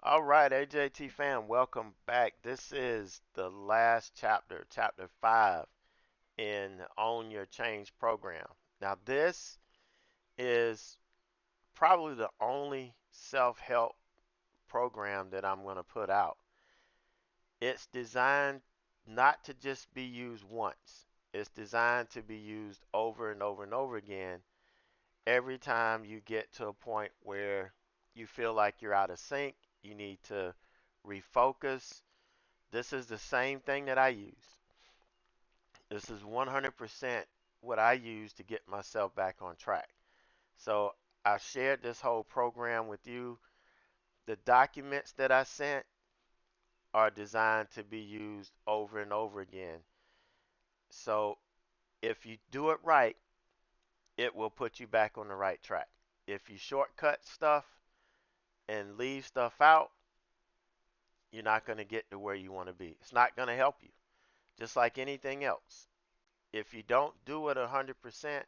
All right, AJT fam, welcome back. This is the last chapter, chapter 5 in Own Your Change program. Now, this is probably the only self help program that I'm going to put out. It's designed not to just be used once, it's designed to be used over and over and over again every time you get to a point where you feel like you're out of sync. You need to refocus. This is the same thing that I use. This is 100% what I use to get myself back on track. So I shared this whole program with you. The documents that I sent are designed to be used over and over again. So if you do it right, it will put you back on the right track. If you shortcut stuff and leave stuff out, you're not going to get to where you want to be. It's not going to help you, just like anything else. If you don't do it 100%,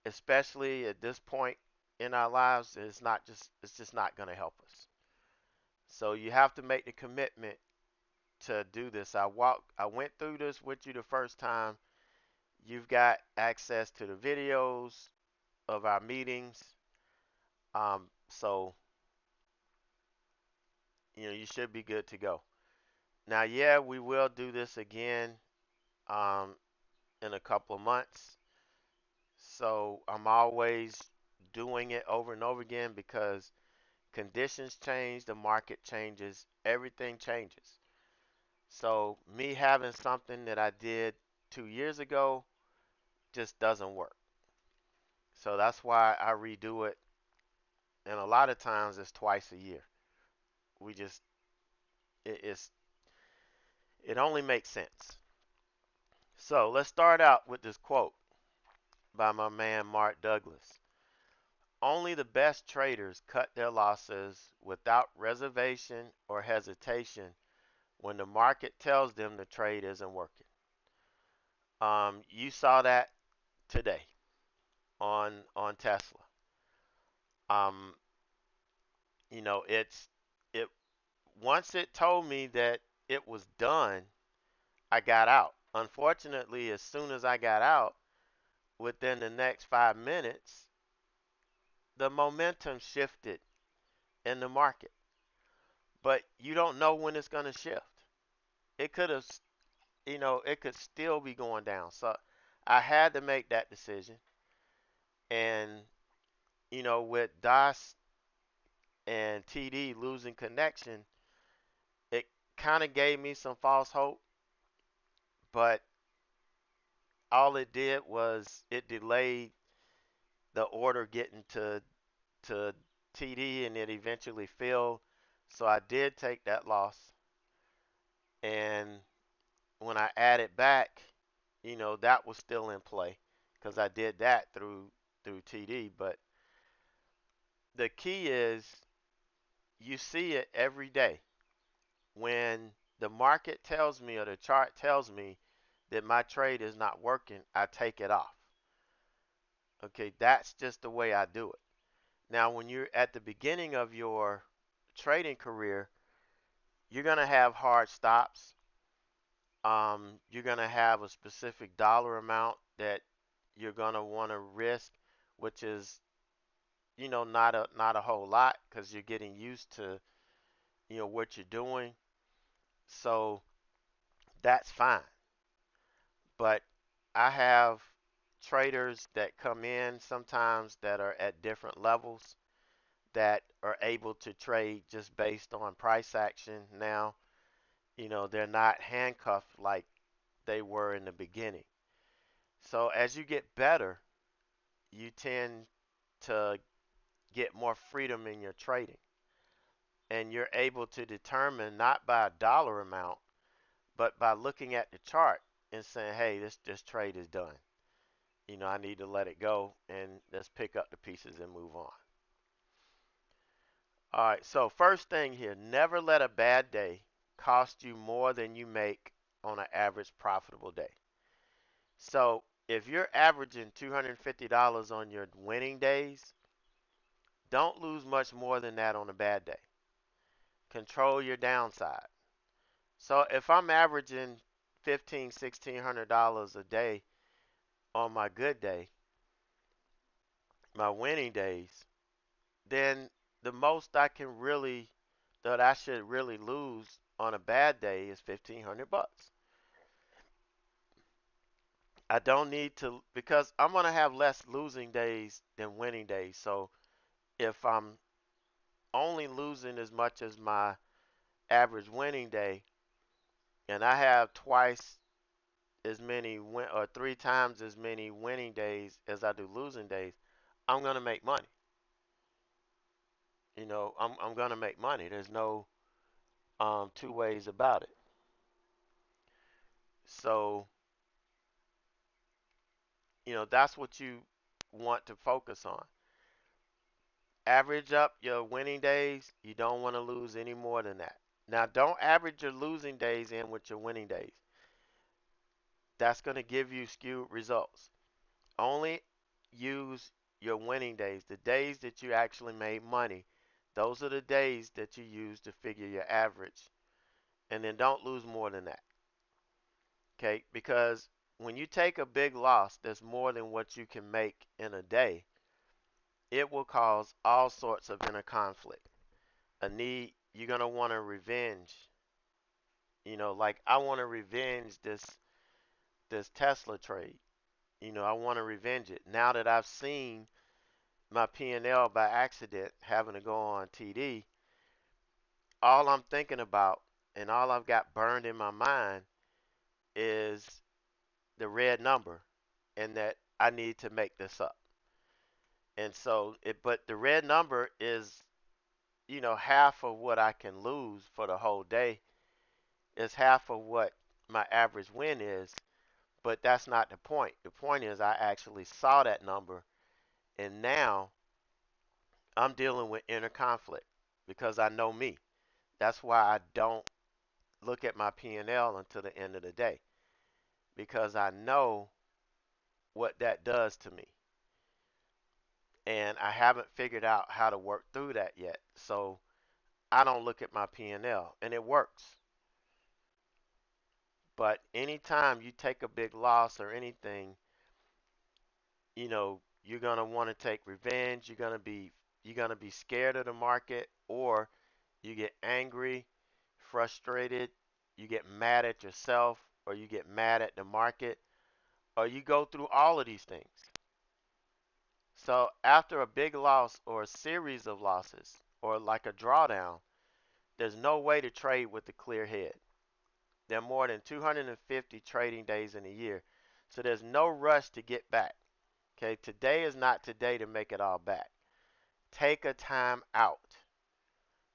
especially at this point in our lives, it's just not going to help us. So you have to make the commitment to do this. I went through this with you the first time. You've got access to the videos of our meetings. So you should be good to go. Now, yeah, we will do this again um, in a couple of months. So I'm always doing it over and over again because conditions change, the market changes, everything changes. So me having something that I did 2 years ago just doesn't work. So that's why I redo it, and a lot of times it's twice a year. We just it's it only makes sense. So let's start out with this quote by my man Mark Douglas. Only the best traders cut their losses without reservation or hesitation when the market tells them the trade isn't working. You saw that today on Tesla. Um, it once it told me that it was done, I got out. Unfortunately, as soon as I got out, within the next 5 minutes, the momentum shifted in the market. But you don't know when it's going to shift. It could have, it could still be going down. So I had to make that decision. And, with DOS and TD losing connection, it kind of gave me some false hope, but all it did was it delayed the order getting to TD, and it eventually filled. So I did take that loss, and when I added back, that was still in play because I did that through TD. But the key is you see it every day. When the market tells me or the chart tells me that my trade is not working, I take it off. Okay, that's just the way I do it. Now, when you're at the beginning of your trading career, you're going to have hard stops. You're going to have a specific dollar amount that you're going to want to risk, which is, not a whole lot because you're getting used to, what you're doing. So that's fine. But I have traders that come in sometimes that are at different levels that are able to trade just based on price action now. They're not handcuffed like they were in the beginning. So as you get better, you tend to get more freedom in your trading. And you're able to determine not by a dollar amount, but by looking at the chart and saying, hey, this trade is done. I need to let it go and let's pick up the pieces and move on. All right, so first thing here, never let a bad day cost you more than you make on an average profitable day. So if you're averaging $250 on your winning days, don't lose much more than that on a bad day. Control your downside. So if I'm averaging 15, $1,600 a day on my good day, my winning days, then the most I can really, that I should really lose on a bad day is 1,500 bucks. I don't need to, because I'm going to have less losing days than winning days. So if I'm only losing as much as my average winning day, and I have twice as many or three times as many winning days as I do losing days, I'm going to make money. I'm going to make money. There's no two ways about it. So, that's what you want to focus on. Average up your winning days. You don't want to lose any more than that. Now, don't average your losing days in with your winning days. That's going to give you skewed results. Only use your winning days, the days that you actually made money. Those are the days that you use to figure your average. And then don't lose more than that. Okay? Because when you take a big loss that's more than what you can make in a day, it will cause all sorts of inner conflict. A need, you're going to want to revenge. Like I want to revenge this Tesla trade. I want to revenge it. Now that I've seen my P&L by accident having to go on TD, all I'm thinking about and all I've got burned in my mind is the red number and that I need to make this up. And so but the red number is, half of what I can lose for the whole day. Is half of what my average win is, but that's not the point. The point is I actually saw that number and now I'm dealing with inner conflict because I know me. That's why I don't look at my P&L until the end of the day because I know what that does to me. And I haven't figured out how to work through that yet. So I don't look at my P&L and it works. But anytime you take a big loss or anything, you're going to want to take revenge, you're going to be scared of the market, or you get angry, frustrated, you get mad at yourself, or you get mad at the market, or you go through all of these things. So after a big loss or a series of losses or like a drawdown, there's no way to trade with a clear head. There are more than 250 trading days in a year. So there's no rush to get back. Okay, today is not today to make it all back. Take a time out.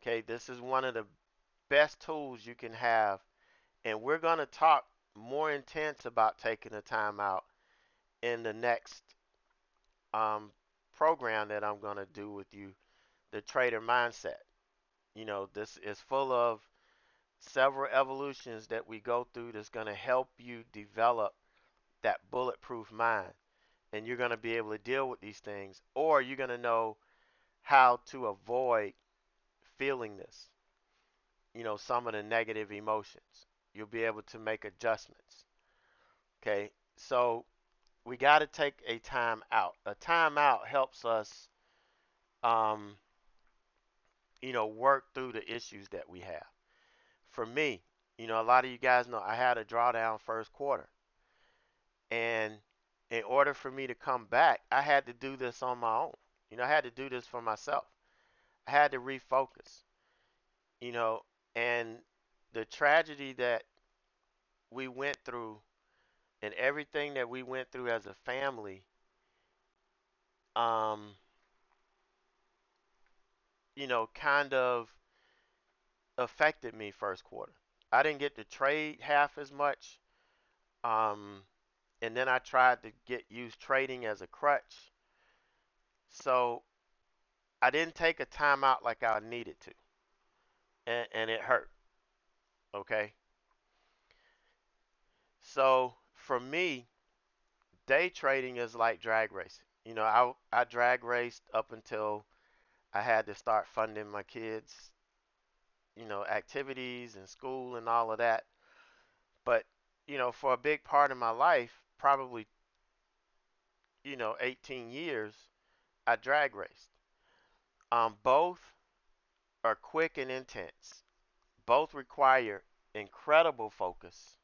Okay, this is one of the best tools you can have. And we're going to talk more intense about taking a time out in the next um, program that I'm going to do with you, the trader mindset. This is full of several evolutions that we go through that's going to help you develop that bulletproof mind. And you're going to be able to deal with these things, or you're going to know how to avoid feeling this, some of the negative emotions. You'll be able to make adjustments. Okay, so we got to take a time out. A time out helps us, um, work through the issues that we have. For me, a lot of you guys know I had a drawdown first quarter. And in order for me to come back, I had to do this on my own. I had to do this for myself. I had to refocus, you know, and the tragedy that we went through and everything that we went through as a family, um, kind of affected me first quarter. I didn't get to trade half as much. Um, and then I tried to use trading as a crutch. So I didn't take a timeout like I needed to, and it hurt. Okay, so for me, day trading is like drag racing. I drag raced up until I had to start funding my kids, activities and school and all of that. But, for a big part of my life, probably, 18 years, I drag raced. Both are quick and intense. Both require incredible focus,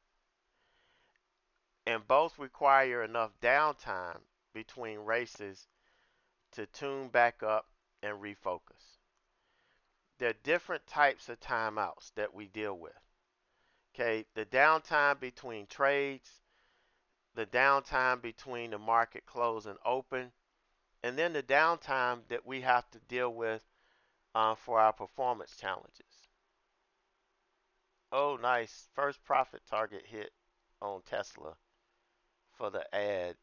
and both require enough downtime between races to tune back up and refocus. There are different types of timeouts that we deal with. Okay, the downtime between trades, the downtime between the market close and open, and then the downtime that we have to deal with for our performance challenges. Oh, nice. First profit target hit on Tesla for the ad.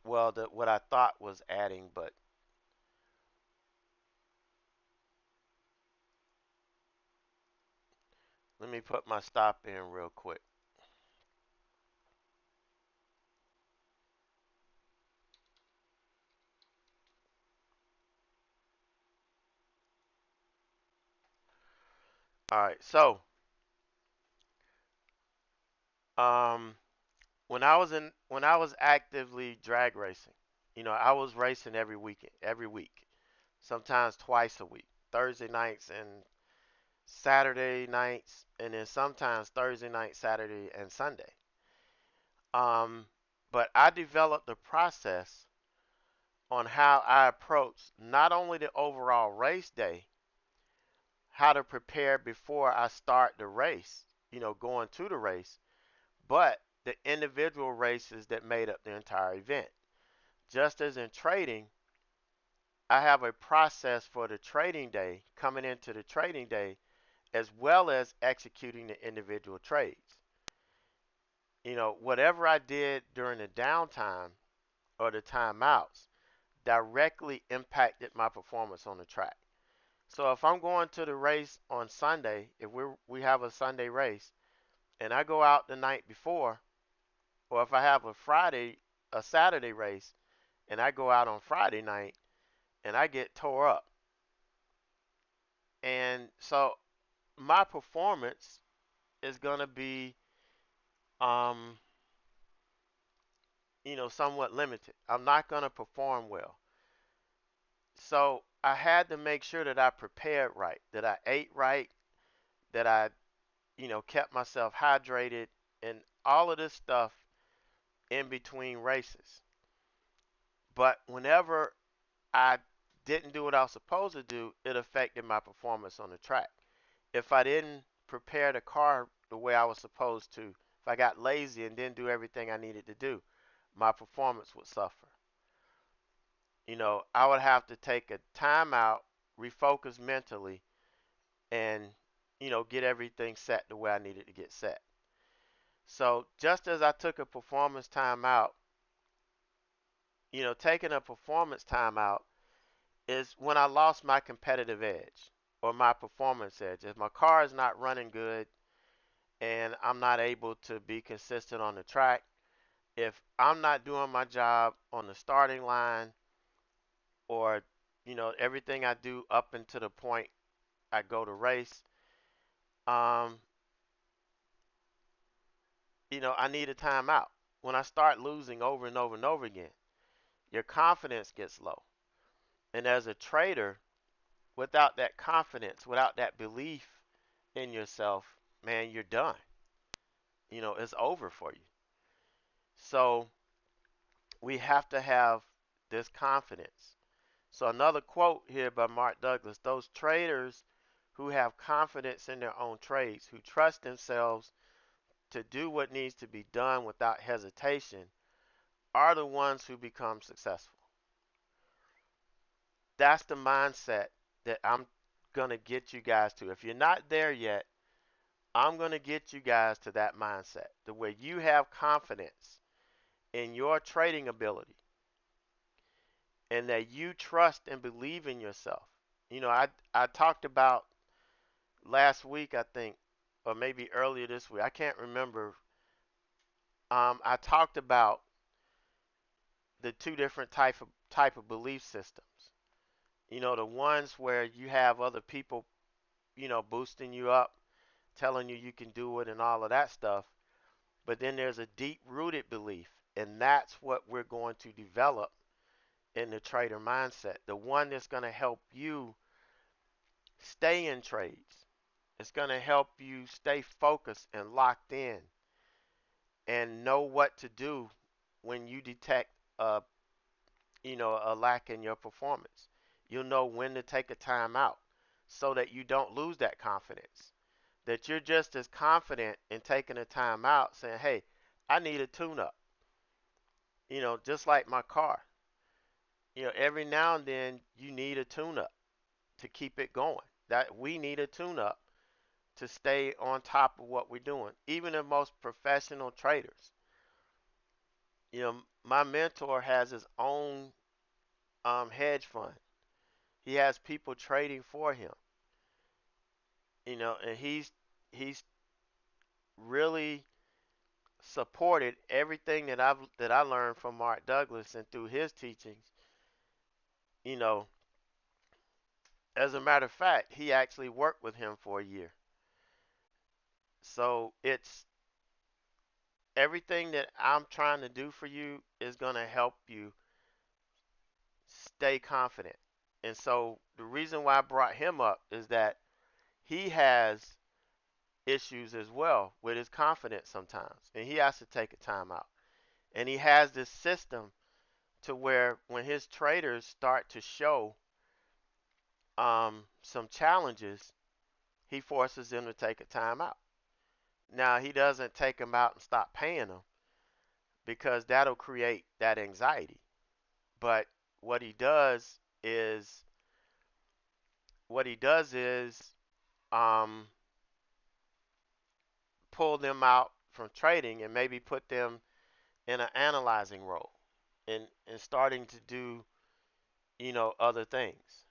Well, what I thought was adding, but let me put my stop in real quick. All right, so um, when I was actively drag racing, I was racing every week, sometimes twice a week, Thursday nights and Saturday nights, and then sometimes Thursday night, Saturday, and Sunday. Um, but I developed a process on how I approach not only the overall race day, how to prepare before I start the race, going to the race, but the individual races that made up the entire event. Just as in trading, I have a process for the trading day, coming into the trading day, as well as executing the individual trades. Whatever I did during the downtime or the timeouts directly impacted my performance on the track. So if I'm going to the race on Sunday, if we have a Sunday race, and I go out the night before, or if I have a Saturday race, and I go out on Friday night and I get tore up, and so my performance is gonna be, um, somewhat limited. I'm not gonna perform well. So I had to make sure that I prepared right, that I ate right, that I, kept myself hydrated, and all of this stuff in between races. But whenever I didn't do what I was supposed to do, it affected my performance on the track. If I didn't prepare the car the way I was supposed to, if I got lazy and didn't do everything I needed to do, my performance would suffer. I would have to take a timeout, refocus mentally, and, get everything set the way I needed to get set. So just as I took a performance timeout, taking a performance timeout is when I lost my competitive edge or my performance edge. If my car is not running good and I'm not able to be consistent on the track, if I'm not doing my job on the starting line, or everything I do up until the point I go to race, um, I need a timeout. When I start losing over and over and over again, your confidence gets low. And as a trader, without that confidence, without that belief in yourself, man, you're done. It's over for you. So we have to have this confidence. So another quote here by Mark Douglas: those traders who have confidence in their own trades, who trust themselves to do what needs to be done without hesitation, are the ones who become successful. That's the mindset that I'm going to get you guys to. If you're not there yet, I'm going to get you guys to that mindset, the way you have confidence in your trading ability and that you trust and believe in yourself. I talked about last week, I think, or maybe earlier this week, I can't remember. I talked about the two different type of belief systems. The ones where you have other people boosting you up, telling you you can do it and all of that stuff. But then there's a deep rooted belief, and that's what we're going to develop in the trader mindset. The one that's going to help you stay in trades. It's going to help you stay focused and locked in and know what to do when you detect a a lack in your performance. You'll know when to take a time out so that you don't lose that confidence. That you're just as confident in taking a time out saying, "Hey, I need a tune up." Just like my car. Every now and then you need a tune up to keep it going. That we need a tune up to stay on top of what we're doing. Even the most professional traders. My mentor has his own hedge fund. He has people trading for him. And he's really supported everything that I learned from Mark Douglas and through his teachings. You know, as a matter of fact, he actually worked with him for a year. So it's everything that I'm trying to do for you is going to help you stay confident. And so the reason why I brought him up is that he has issues as well with his confidence sometimes, and he has to take a time out. And he has this system to where when his traders start to show some challenges, he forces them to take a time out. Now he doesn't take them out and stop paying them because that'll create that anxiety. But what he does is what he does is um, pull them out from trading and maybe put them in an analyzing role and starting to do other things.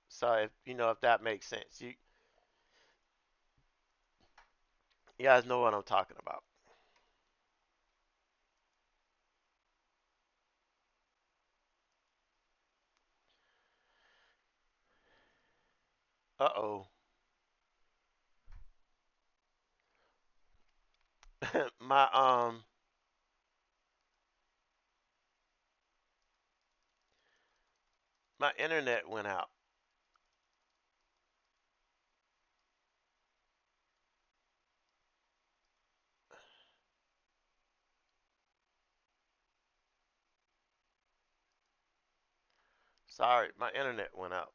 So if that makes sense, you guys know what I'm talking about. Uh-oh. my my internet went out. Sorry, my internet went out.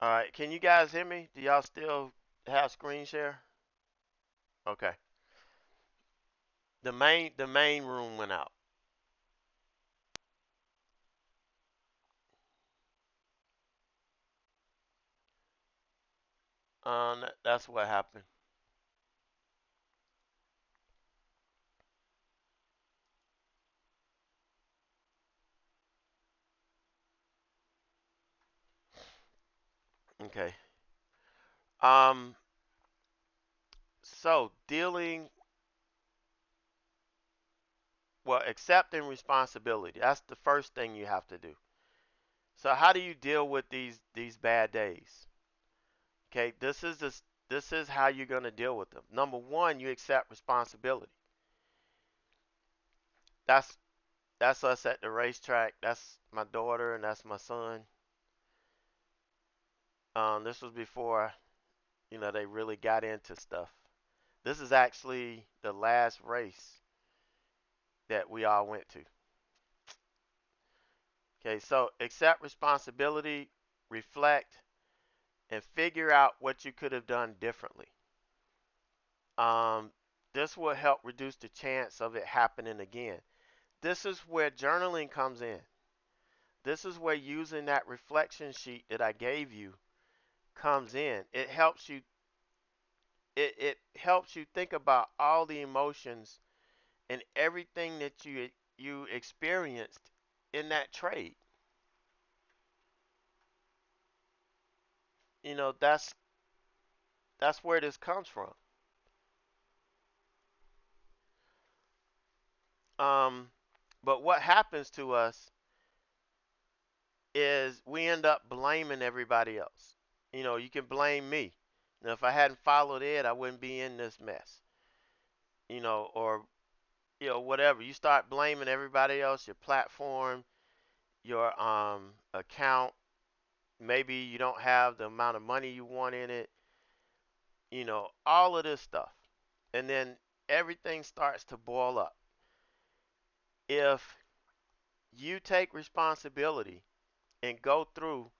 All right, can you guys hear me? Do y'all still have screen share? Okay. The main room went out. That's what happened. Okay. Um. So dealing, well, accepting responsibility. That's the first thing you have to do. So how do you deal with these bad days? Okay. This is how you're gonna deal with them. Number one, you accept responsibility. That's that's us at the racetrack. That's my daughter and that's my son. This was before they really got into stuff. This is actually the last race that we all went to. Okay, so accept responsibility, reflect, and figure out what you could have done differently. Um, this will help reduce the chance of it happening again. This is where journaling comes in. This is where using that reflection sheet that I gave you comes in. It helps you think about all the emotions and everything that you experienced in that trade. That's where this comes from. Um, but what happens to us is we end up blaming everybody else. You can blame me. Now, if I hadn't followed it, I wouldn't be in this mess. Or whatever. You start blaming everybody else, your platform, your account. Maybe you don't have the amount of money you want in it. All of this stuff. And then everything starts to boil up. If you take responsibility and go through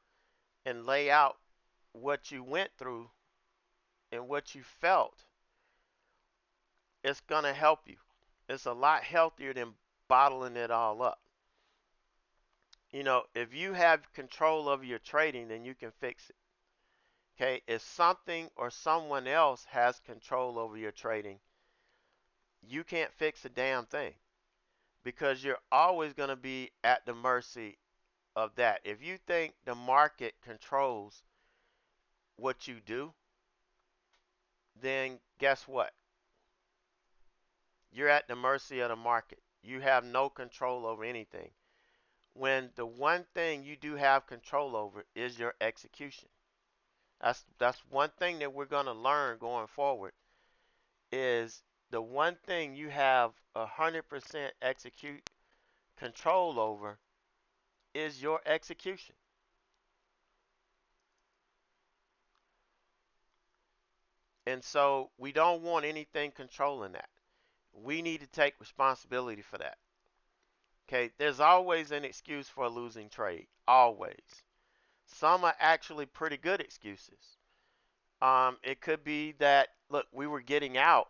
and lay out what you went through and what you felt, it's going to help you. It's a lot healthier than bottling it all up. If you have control over your trading, then you can fix it. Okay, if something or someone else has control over your trading, you can't fix a damn thing because you're always going to be at the mercy of that. If you think the market controls what you do, then guess what? You're at the mercy of the market. You have no control over anything. When the one thing you do have control over is your execution. That's one thing that we're going to learn going forward is the one thing you have 100% execute control over is your execution. And so we don't want anything controlling that. We need to take responsibility for that. Okay, there's always an excuse for a losing trade. Always. Some are actually pretty good excuses. It could be that, look, we were getting out,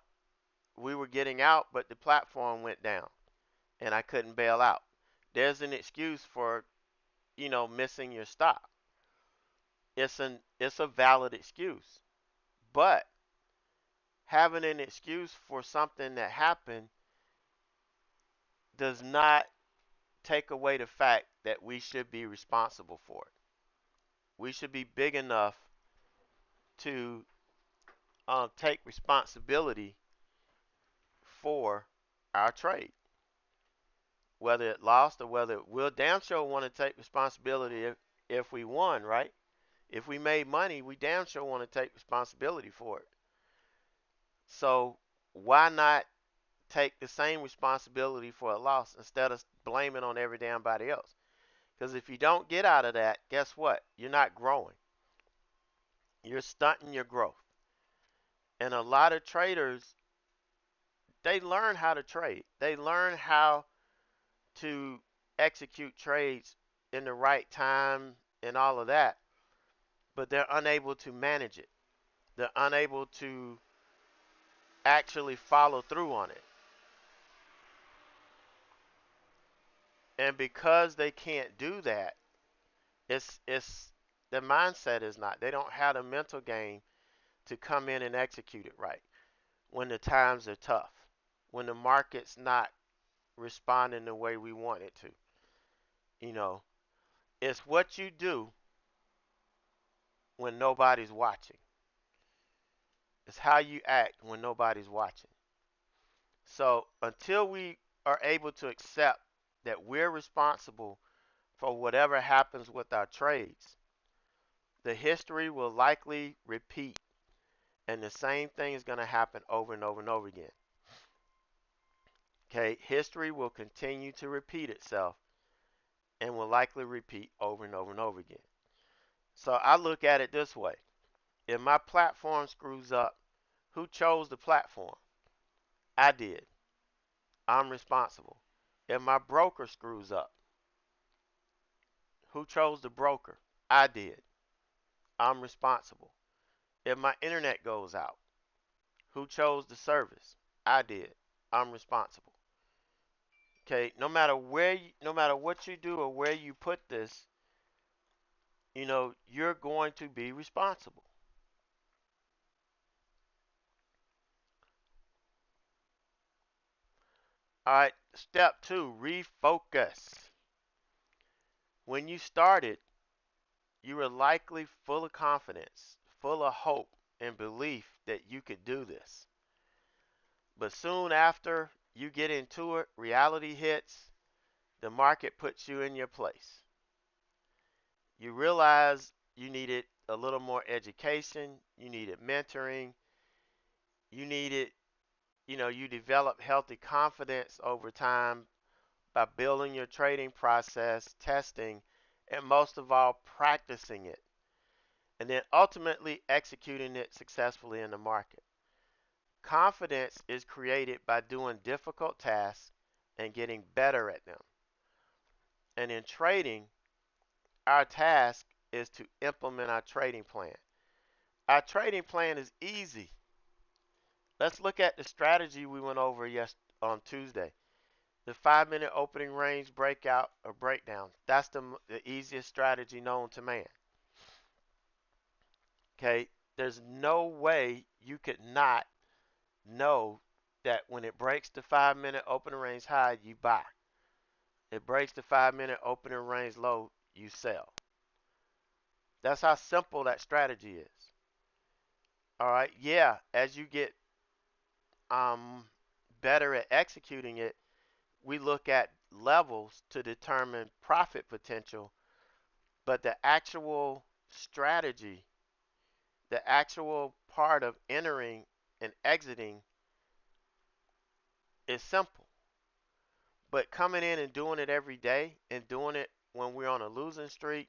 but the platform went down and I couldn't bail out. There's an excuse for, missing your stop. It's a valid excuse. But having an excuse for something that happened does not take away the fact that we should be responsible for it. We should be big enough to take responsibility for our trade, whether it lost or whether we'll damn sure want to take responsibility if we won, right? If we made money, we damn sure want to take responsibility for it. So why not take the same responsibility for a loss instead of blaming on every damn body else? Because if you don't get out of that, guess what? You're not growing. You're stunting your growth. And a lot of traders, they learn how to trade. They learn how to execute trades in the right time and all of that, but they're unable to manage it. They're unable to actually follow through on it. And because they can't do that, it's the mindset is not. They don't have the mental game to come in and execute it right when the times are tough, when the market's not responding the way we want it to. You know, it's what you do when nobody's watching. It's how you act when nobody's watching. So until we are able to accept that we're responsible for whatever happens with our trades, the history will likely repeat, and the same thing is going to happen over and over and over again. Okay, history will continue to repeat itself and will likely repeat over and over and over again. So I look at it this way. If my platform screws up, who chose the platform? I did. I'm responsible. If my broker screws up, who chose the broker? I did. I'm responsible. If my internet goes out, who chose the service? I did. I'm responsible. Okay, no matter what you do or where you put this, you're going to be responsible. All right, step 2, refocus. When you started, you were likely full of confidence, full of hope and belief that you could do this. But soon after you get into it, reality hits, the market puts you in your place. You realize you needed a little more education, you needed mentoring, you needed, you develop healthy confidence over time by building your trading process, testing, and most of all, practicing it, and then ultimately executing it successfully in the market. Confidence is created by doing difficult tasks and getting better at them. And in trading, our task is to implement our trading plan. Our trading plan is easy. Let's look at the strategy we went over on Tuesday. The 5 minute opening range breakout or breakdown. That's the easiest strategy known to man. Okay? There's no way you could not know that when it breaks the 5 minute opening range high, you buy. It breaks the 5 minute opening range low, you sell. That's how simple that strategy is. All right. Yeah, as you get um, better at executing it, we look at levels to determine profit potential, but the actual strategy, the actual part of entering and exiting is simple. But coming in and doing it every day and doing it when we're on a losing streak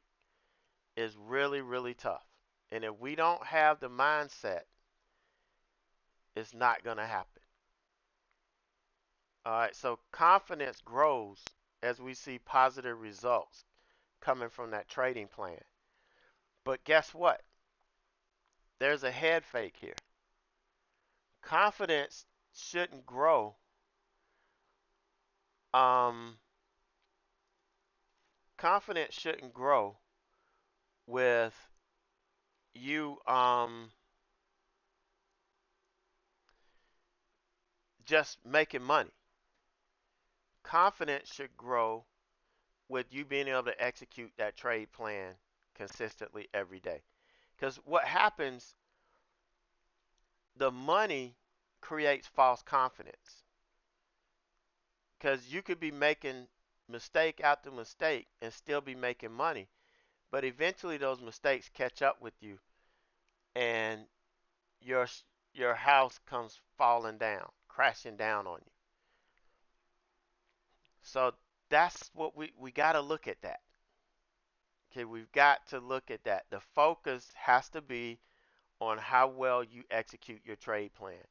is really, really tough. And if we don't have the mindset, it's not going to happen. All right, so confidence grows as we see positive results coming from that trading plan. But guess what? There's a head fake here. Confidence shouldn't grow. Um, Confidence shouldn't grow with you just making money. Confidence should grow with you being able to execute that trade plan consistently every day. Because what happens, the money creates false confidence. Because you could be making mistake after mistake and still be making money, but eventually those mistakes catch up with you, and your your house comes falling down, crashing down on you. So that's what we got to look at that. Okay, we've got to look at that. The focus has to be on how well you execute your trade plan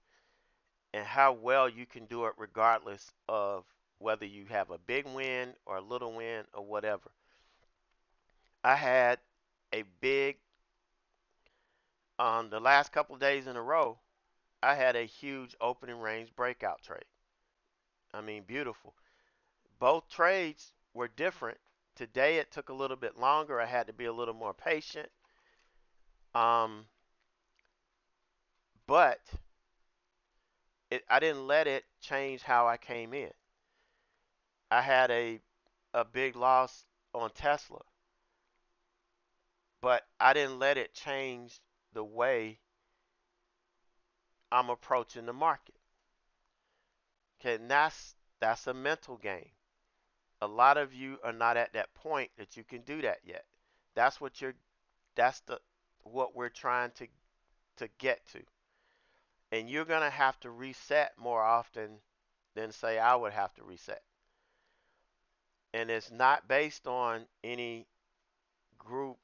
and how well you can do it regardless of whether you have a big win or a little win or whatever. I had a big, on the last couple of days in a row, I had a huge opening range breakout trade. I mean, beautiful. Both trades were different. Today it took a little bit longer. I had to be a little more patient. Um, but I didn't let it change how I came in. I had a big loss on Tesla, but I didn't let it change the way I'm approaching the market. Okay, and that's a mental game. A lot of you are not at that point that you can do that yet. That's what you're that's the what we're trying to get to. And you're going to have to reset more often than say I would have to reset. And it's not based on any group,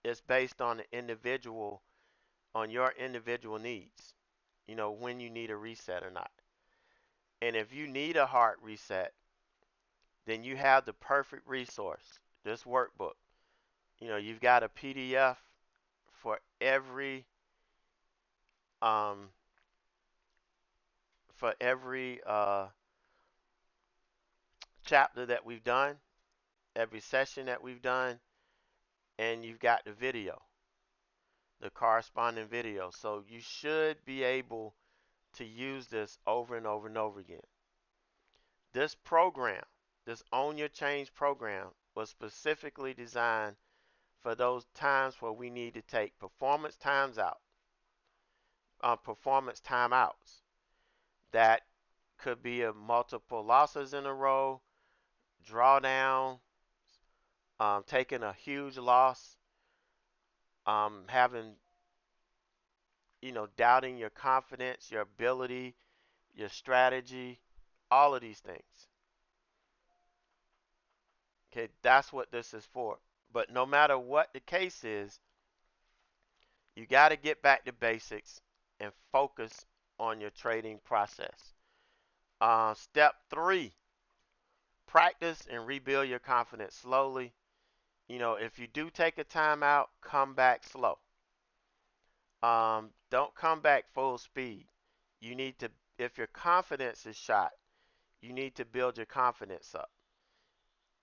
it's based on the individual, on your individual needs. When you need a reset or not. And if you need a hard reset, then you have the perfect resource, this workbook. You've got a PDF for every um, chapter that we've done, every session that we've done, and you've got the video, the corresponding video. So you should be able to use this over and over and over again. This program, this Own Your Change program, was specifically designed for those times where we need to take performance timeouts. That could be a multiple losses in a row, drawdown, taking a huge loss, having, doubting your confidence, your ability, your strategy, all of these things. Okay, that's what this is for. But no matter what the case is, you got to get back to basics and focus on your trading process. Step three, practice and rebuild your confidence slowly. If you do take a timeout, come back slow. Don't come back full speed. You need to, if your confidence is shot, you need to build your confidence up.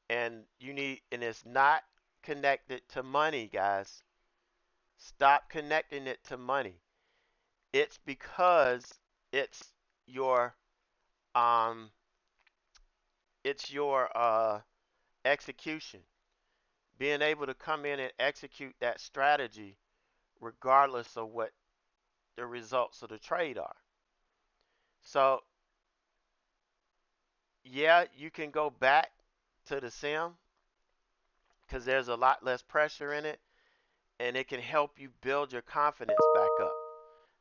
And it's not connected to money, guys. Stop connecting it to money. It's because it's your um it's your execution. Being able to come in and execute that strategy regardless of what the results of the trade are. So, yeah, you can go back to the sim because there's a lot less pressure in it and it can help you build your confidence back up,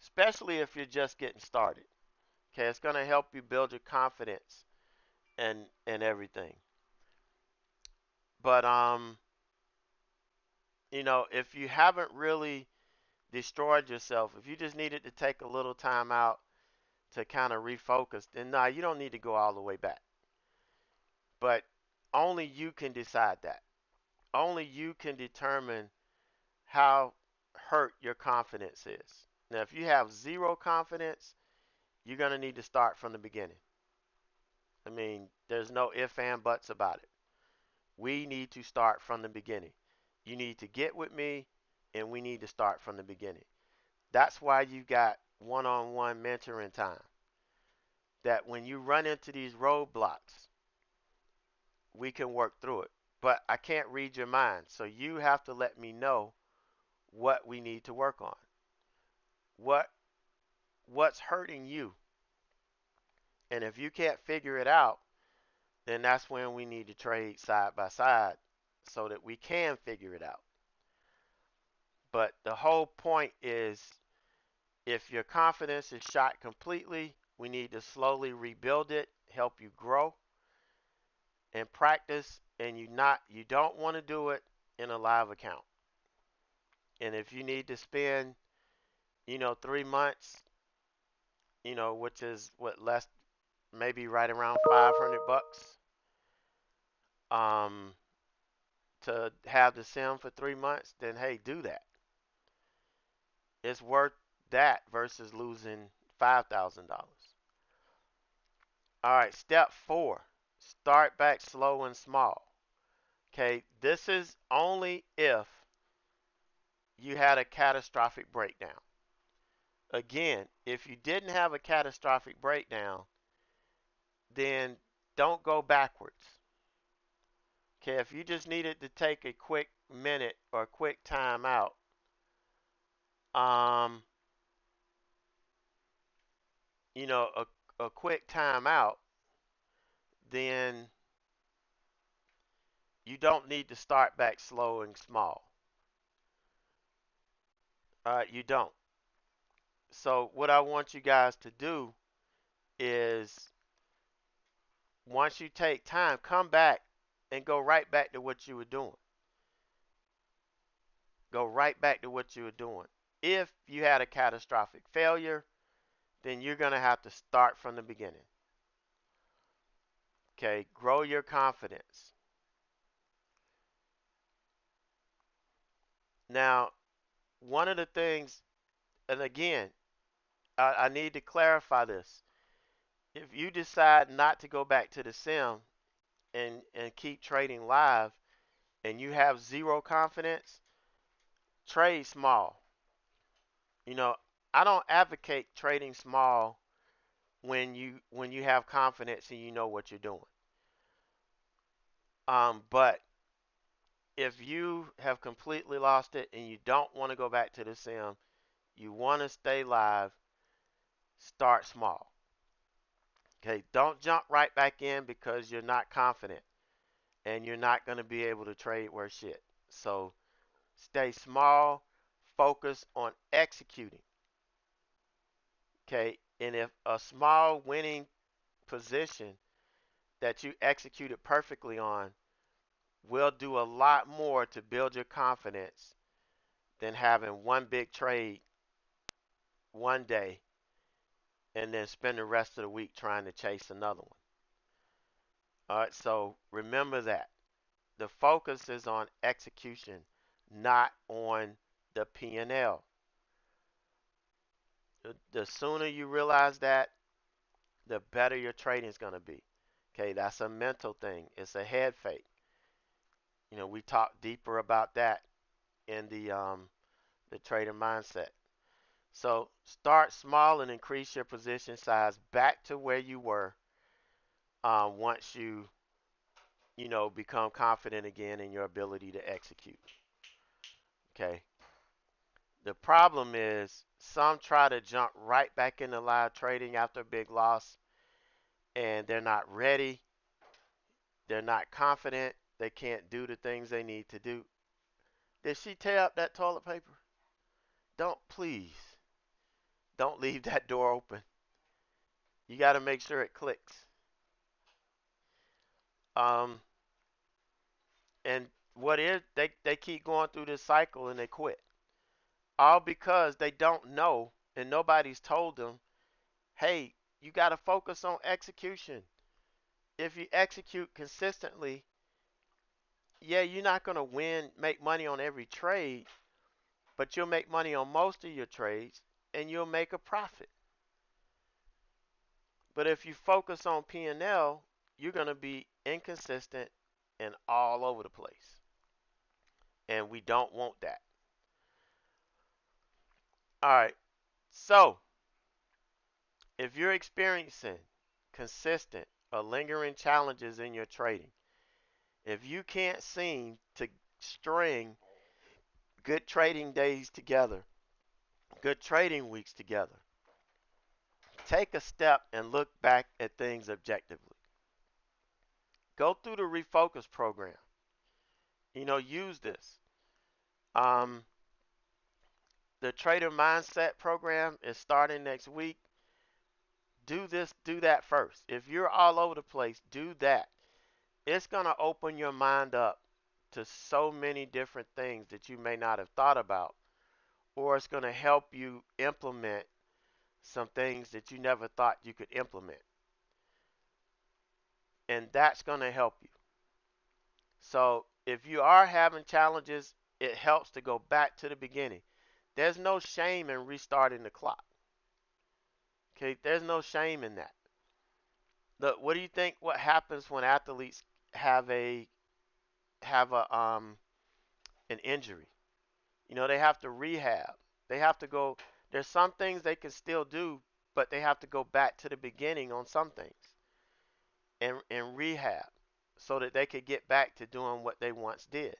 especially if you're just getting started. Okay, it's going to help you build your confidence and everything. But if you haven't really destroyed yourself, if you just needed to take a little time out to kind of refocus, then nah, you don't need to go all the way back. But only you can decide that. Only you can determine how hurt your confidence is. Now, if you have zero confidence, you're going to need to start from the beginning. I mean, there's no ifs and buts about it. We need to start from the beginning. You need to get with me, and we need to start from the beginning. That's why you got one-on-one mentoring time. That when you run into these roadblocks, we can work through it. But I can't read your mind, so you have to let me know what we need to work on. What what's hurting you? And if you can't figure it out, then that's when we need to trade side by side so that we can figure it out. But the whole point is if your confidence is shot completely, we need to slowly rebuild it, help you grow and practice, and you don't want to do it in a live account. And if you need to spend, 3 months, which is what less maybe right around 500 bucks um to have the sim for 3 months, then hey, do that. It's worth that versus losing $5,000. All right, step four, start back slow and small. Okay, this is only if you had a catastrophic breakdown. Again, if you didn't have a catastrophic breakdown, then don't go backwards. Okay, if you just needed to take a quick minute or a quick time out, um, a quick time out, then you don't need to start back slow and small. You don't. So what I want you guys to do is once you take time, come back and go right back to what you were doing. Go right back to what you were doing. If you had a catastrophic failure, then you're going to have to start from the beginning. Okay, grow your confidence. Now, one of the things, and again, I need to clarify this. If you decide not to go back to the sim and keep trading live and you have zero confidence, trade small. You know, I don't advocate trading small when you have confidence and you know what you're doing. But if you have completely lost it and you don't want to go back to the sim, you want to stay live, start small. Okay, don't jump right back in because you're not confident. and you're not going to be able to trade worth shit. So stay small, focus on executing. Okay, and if a small winning position that you executed perfectly on will do a lot more to build your confidence than having one big trade one day and then spend the rest of the week trying to chase another one. All right, so remember that. The focus is on execution, not on the P&L. The sooner you realize that, the better your trading is going to be. Okay, that's a mental thing. It's a head fake. We talk deeper about that in the trader mindset. So start small and increase your position size back to where you were once you become confident again in your ability to execute. Okay. The problem is some try to jump right back into live trading after a big loss and they're not ready. They're not confident. They can't do the things they need to do. Did she tear up that toilet paper? Please, don't leave that door open. You got to make sure it clicks. Um, and what is they keep going through this cycle and they quit. All because they don't know and nobody's told them, hey, you got to focus on execution. If you execute consistently, yeah, you're not going to make money on every trade, but you'll make money on most of your trades and you'll make a profit. But if you focus on P&L, you're going to be inconsistent and all over the place. And we don't want that. All right. So, if you're experiencing consistent or lingering challenges in your trading, if you can't seem to string good trading days together, good trading weeks together, take a step and look back at things objectively. Go through the refocus program. Use this. Um, the trader mindset program is starting next week. Do this, do that first. If you're all over the place, do that. It's going to open your mind up to so many different things that you may not have thought about, or it's going to help you implement some things that you never thought you could implement. And that's going to help you. So if you are having challenges, it helps to go back to the beginning. There's no shame in restarting the clock. Okay, there's no shame in that. Look, what do you think? What happens when athletes have a an injury? They have to rehab. They have to go. There's some things they can still do, but they have to go back to the beginning on some things and rehab so that they could get back to doing what they once did.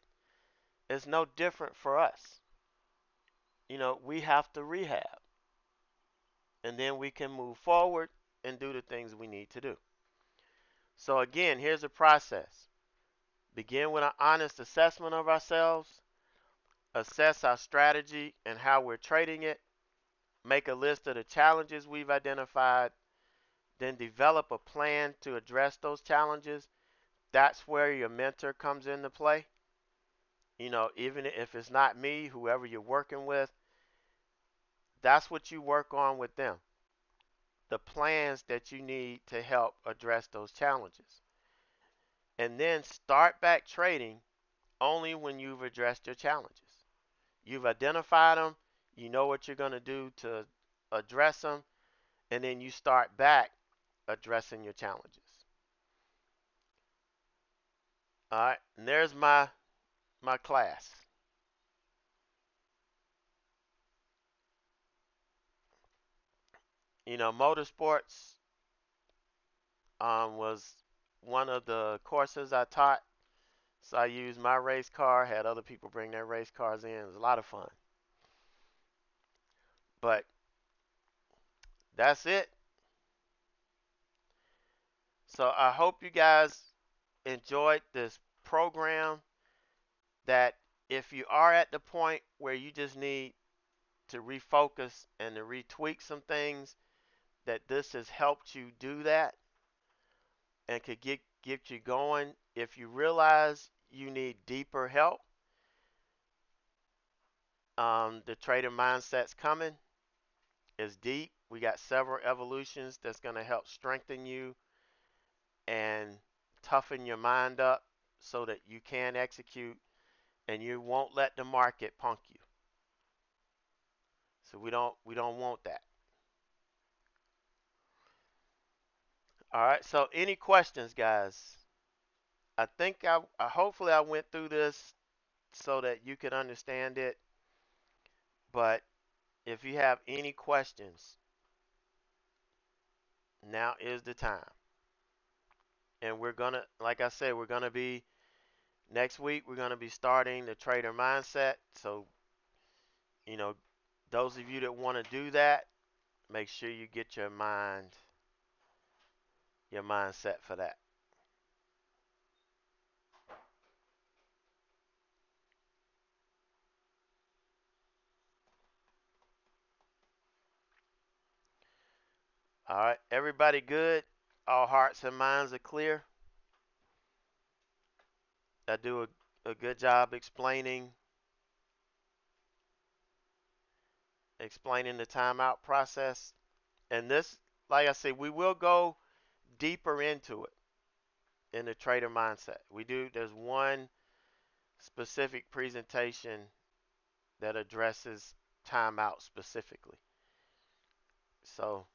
It's no different for us. We have to rehab, and then we can move forward and do the things we need to do. So again, here's the process. Begin with an honest assessment of ourselves, assess our strategy and how we're trading it, make a list of the challenges we've identified, then develop a plan to address those challenges. That's where your mentor comes into play. Even if it's not me, whoever you're working with, that's what you work on with them. The plans that you need to help address those challenges. And then start back trading only when you've addressed your challenges. You've identified them, you know what you're going to do to address them, and then you start back addressing your challenges. All right, and there's my class. Motorsports was one of the courses I taught. So I used my race car, had other people bring their race cars in. It was a lot of fun. But that's it. So I hope you guys enjoyed this program that if you are at the point where you just need to refocus and to retweak some things, that this has helped you do that and could get you going. If you realize you need deeper help, the trader mindset's coming. It's deep. We got several evolutions that's going to help strengthen you and toughen your mind up so that you can execute and you won't let the market punk you. So we don't want that. All right. So any questions, guys? I think I hopefully I went through this so that you could understand it. But if you have any questions, now is the time. And we're gonna, like I said, we're gonna be next week. We're gonna be starting the trader mindset. So those of you that want to do that, make sure you get your mindset for that. All right, everybody good? All hearts and minds are clear? I do a good job explaining the timeout process. And this, like I said, we will go deeper into it in the trader mindset. There's one specific presentation that addresses timeout specifically. So,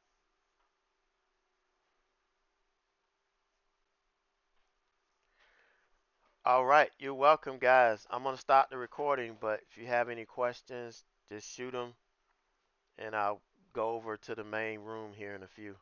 all right, you're welcome, guys. I'm going to stop the recording, but if you have any questions, just shoot them, and I'll go over to the main room here in a few.